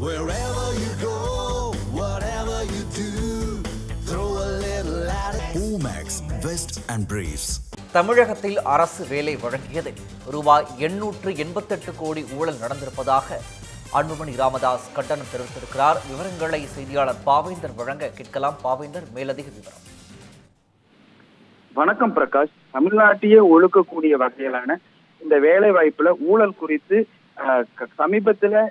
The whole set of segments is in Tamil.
Wherever you go, whatever you do, throw a little at it. Omax, Vest and Briefs. தமிழகத்தில் அரசு வேலை வழங்கியதில் ரூபாய் 888 கோடி ஊழல் நடந்திருப்பதாக அன்புமணி ராமதாஸ் கண்டனம் தெரிவித்திருக்கிறார். விவரங்களை செய்தியாளர் பாவேந்தர் வழங்க கேட்கலாம். பாவேந்தர், மேலதிக விவரம். வணக்கம் பிரகாஷ். தமிழ்நாட்டையே ஒழுக்கக்கூடிய வகையிலான இந்த வேலை வாய்ப்புல ஊழல் குறித்து சமீபத்துல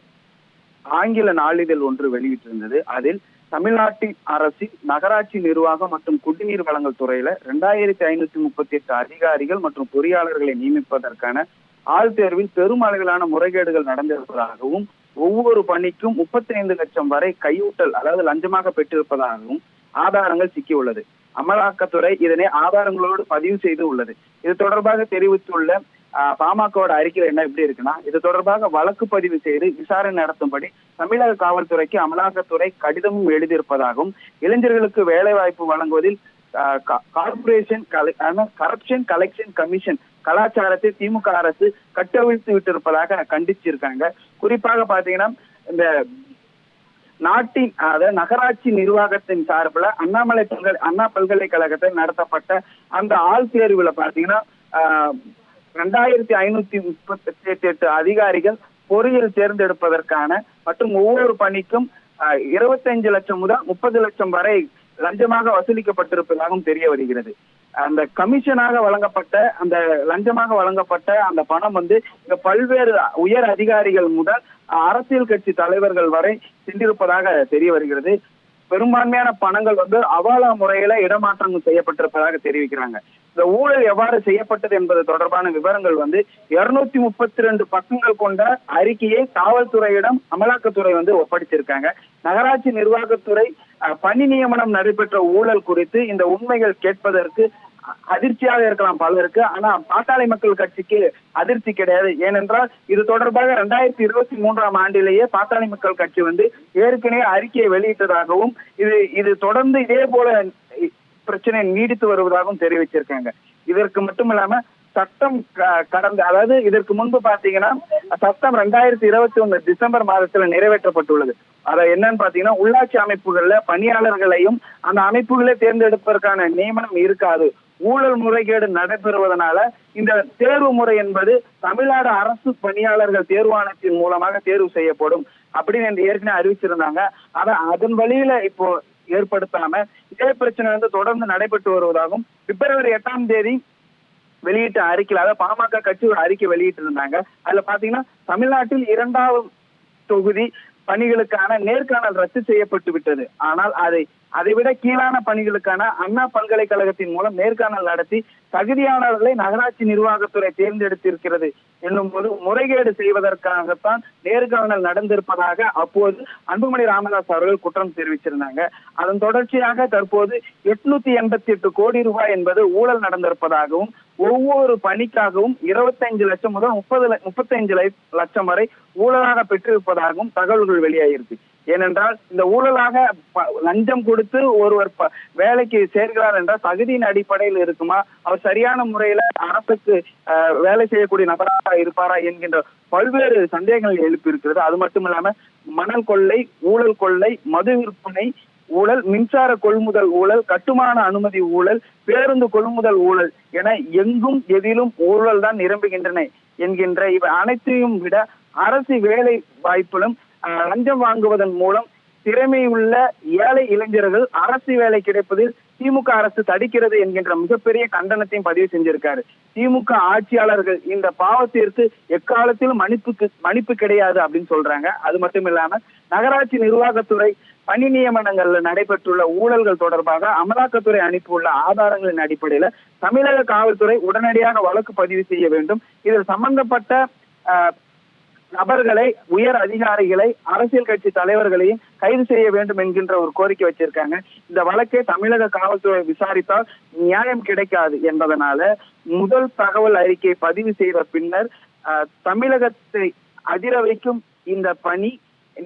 ஆங்கில நாளிதழ் ஒன்று வெளியிட்டிருந்தது. அதில் தமிழ்நாட்டின் அரசின் நகராட்சி நிர்வாகம் மற்றும் குடிநீர் வழங்கல் துறையில 2538 அதிகாரிகள் மற்றும் பொறியாளர்களை நியமிப்பதற்கான ஆள் தேர்வில் பெரும் அளவிலான முறைகேடுகள் நடந்திருப்பதாகவும் ஒவ்வொரு பணிக்கும் 35 லட்சம் வரை கையூட்டல் அதாவது லஞ்சமாக பெற்றிருப்பதாகவும் ஆதாரங்கள் சிக்கியுள்ளது. அமலாக்கத்துறை இதனை ஆதாரங்களோடு பதிவு செய்து உள்ளது. இது தொடர்பாக தெரிவித்துள்ள பாமகவோட அறிக்கையில் என்ன எப்படி இருக்குன்னா, இது தொடர்பாக வழக்கு பதிவு செய்து விசாரணை நடத்தும்படி தமிழக காவல்துறைக்கு அமலாக்கத்துறை கடிதமும் எழுதியிருப்பதாகவும் இளைஞர்களுக்கு வேலை வாய்ப்பு வழங்குவதில் கார்பரேஷன் கரப்ஷன் கலெக்ஷன் கமிஷன் கலாச்சாரத்தை திமுக அரசு கட்டவிழ்த்து விட்டிருப்பதாக கண்டிச்சிருக்காங்க. குறிப்பாக பாத்தீங்கன்னா, இந்த நாட்டின் அதாவது நகராட்சி நிர்வாகத்தின் சார்பில் அண்ணா பல்கலைக்கழகத்தில் நடத்தப்பட்ட அந்த ஆள் தேர்வுல பாத்தீங்கன்னா 2538 அதிகாரிகள் பொறியியல் தேர்ந்தெடுப்பதற்கான மற்றும் ஒவ்வொரு பணிக்கும் 25 லட்சம் முதல் 30 லட்சம் வரை லஞ்சமாக வசூலிக்கப்பட்டிருப்பதாகவும் தெரிய வருகிறது. அந்த கமிஷனாக வழங்கப்பட்ட அந்த லஞ்சமாக வழங்கப்பட்ட அந்த பணம் இங்க பல்வேறு உயர் அதிகாரிகள் முதல் அரசியல் கட்சி தலைவர்கள் வரை சென்றிருப்பதாக தெரிய வருகிறது. பெரும்பான்மையான பணங்கள் அவாலா முறையில இடமாற்றம் செய்யப்பட்டிருப்பதாக தெரிவிக்கிறாங்க. இந்த ஊழல் எவ்வாறு செய்யப்பட்டது என்பது தொடர்பான விவரங்கள் 232 பக்கங்கள் கொண்ட அறிக்கையை காவல்துறையிடம் அமலாக்கத்துறை ஒப்படைச்சிருக்காங்க. நகராட்சி நிர்வாகத்துறை பணி நியமனம் நடைபெற்ற ஊழல் குறித்து இந்த உண்மைகள் கேட்பதற்கு அதிர்ச்சியாக இருக்கலாம் பலருக்கு. ஆனா பாட்டாளி மக்கள் கட்சிக்கு அதிர்ச்சி கிடையாது. ஏனென்றால் இது தொடர்பாக 2023ஆம் ஆண்டிலேயே பாட்டாளி மக்கள் கட்சி ஏற்கனவே அறிக்கையை வெளியிட்டதாகவும் இது தொடர்ந்து இதே போல பிரச்சனை நீடித்து வருவதாகவும் தெரிவிச்சிருக்காங்க. இதற்கு மட்டும் இல்லாம சட்டம் அதாவது இதற்கு முன்பு பாத்தீங்கன்னா சட்டம் 2021 டிசம்பர் மாதத்துல நிறைவேற்றப்பட்டுள்ளது. அத என்னன்னு பாத்தீங்கன்னா, உள்ளாட்சி அமைப்புகள்ல பணியாளர்களையும் அந்த அமைப்புகளே தேர்ந்தெடுப்பதற்கான நியமனம் இருக்காது. ஊழல் முறைகேடு நடைபெறுவதனால இந்த தேர்வு முறை என்பது தமிழ்நாடு அரசு பணியாளர்கள் தேர்வாணையத்தின் மூலமாக தேர்வு செய்யப்படும் அப்படின்னு ஏற்கனவே அறிவிச்சிருந்தாங்க. ஆனா அதன் வழியில இப்போ ஏற்படுத்தாம இதே பிரச்சனை தொடர்ந்து நடைபெற்று வருவதாகவும் பிப்ரவரி 8ஆம் தேதி வெளியிட்ட அறிக்கையில், அதாவது பாமக கட்சி ஒரு அறிக்கை வெளியிட்டு இருந்தாங்க. அதுல பாத்தீங்கன்னா, தமிழ்நாட்டில் 2வது தொகுதி பணிகளுக்கான நேர்காணல் ரத்து செய்யப்பட்டு விட்டது. ஆனால் அதை விட கீழான பணிகளுக்கான அண்ணா பல்கலைக்கழகத்தின் மூலம் நேர்காணல் நடத்தி தகுதியானவர்களை நகராட்சி நிர்வாகத்துறை தேர்ந்தெடுத்திருக்கிறது என்னும் போது முறைகேடு செய்வதற்காகத்தான் நேர்காணல் நடந்திருப்பதாக அப்போது அன்புமணி ராமதாஸ் அவர்கள் குற்றம் தெரிவிச்சிருந்தாங்க. அதன் தொடர்ச்சியாக தற்போது 888 கோடி ரூபாய் என்பது ஊழல் நடந்திருப்பதாகவும் ஒவ்வொரு பணிக்காகவும் 25 லட்சம் முதல் 35 லட்சம் வரை ஊழலாக பெற்றிருப்பதாகவும் தகவல்கள் வெளியாகிருக்கு. ஏனென்றால் இந்த ஊழலாக லஞ்சம் கொடுத்து ஒருவர் வேலைக்கு சேர்கிறார் என்றால் தகுதியின் அடிப்படையில் இருக்குமா, அவர் சரியான முறையில அரசுக்கு வேலை செய்யக்கூடிய நபராக இருப்பாரா என்கின்ற பல்வேறு சந்தேகங்கள் எழுப்பி இருக்கிறது. அது மட்டும் இல்லாம மணல் கொள்ளை, ஊழல் கொள்ளை, மது விற்பனை ஊழல், மின்சார கொள்முதல் ஊழல், கட்டுமான அனுமதி ஊழல், பேருந்து கொள்முதல் ஊழல் என எங்கும் எதிலும் ஊழல் தான் நிரம்புகின்றன என்கின்ற இவை அனைத்தையும் விட அரசு வேலை வாய்ப்பிலும் லஞ்சம் வாங்குவதன் மூலம் திறமையுள்ள ஏழை இளைஞர்கள் அரசு வேலை கிடைப்பதில் திமுக அரசு தடுக்கிறது என்கின்ற மிகப்பெரிய கண்டனத்தையும் பதிவு செஞ்சிருக்காரு. திமுக ஆட்சியாளர்கள் இந்த பாவத்திற்கு எக்காலத்திலும் மன்னிப்பு கிடையாது அப்படின்னு சொல்றாங்க. அது மட்டும் இல்லாம நகராட்சி நிர்வாகத்துறை பணி நியமனங்கள்ல நடைபெற்றுள்ள ஊழல்கள் தொடர்பாக அமலாக்கத்துறை அனுப்பியுள்ள ஆதாரங்களின் அடிப்படையில தமிழக காவல்துறை உடனடியாக வழக்கு பதிவு செய்ய வேண்டும். இதில் சம்பந்தப்பட்ட நபர்களை, உயர் அதிகாரிகளை, அரசியல் கட்சி தலைவர்களையும் கைது செய்ய வேண்டும் என்கின்ற ஒரு கோரிக்கை வச்சிருக்காங்க. இந்த வழக்கை தமிழக காவல்துறை விசாரித்தால் நியாயம் கிடைக்காது என்பதனால முதல் தகவல் அறிக்கை பதிவு செய்த பின்னர் தமிழகத்தை அதிர வைக்கும் இந்த பணி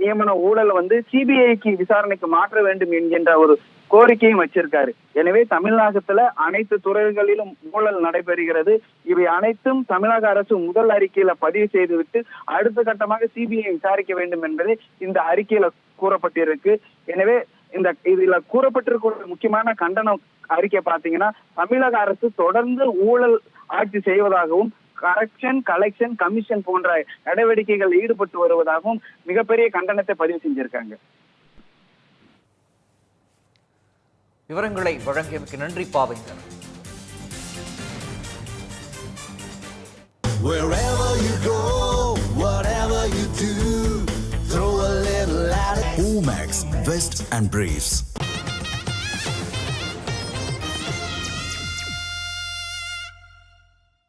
நியமன ஊழல் சிபிஐக்கு விசாரணைக்கு மாற்ற வேண்டும் என்கின்ற ஒரு கோரிக்கையும் வச்சிருக்காரு. எனவே தமிழகத்துல அனைத்து துறைகளிலும் ஊழல் நடைபெறுகிறது. இவை அனைத்தும் தமிழக அரசு முதல் அறிக்கையில பதிவு செய்துவிட்டு அடுத்த கட்டமாக சிபிஐ விசாரிக்க வேண்டும் என்பது இந்த அறிக்கையில கூறப்பட்டிருக்கு. எனவே இதுல கூறப்பட்டிருக்க முக்கியமான கண்டனம் அறிக்கை பாத்தீங்கன்னா, தமிழக அரசு தொடர்ந்து ஊழல் ஆட்சி செய்வதாகவும் கலெக்ஷன் கமிஷன் போன்ற நடவடிக்கைகள் ஈடுபட்டு வருவதாகவும் மிகப்பெரிய கண்டனத்தை பதிவு செஞ்சிருக்காங்க. விவரங்களை வழங்கியமைக்கு நன்றி பாவேந்தர். Wherever you go, whatever you do, throw a little at it. Omax, Vest and Briefs.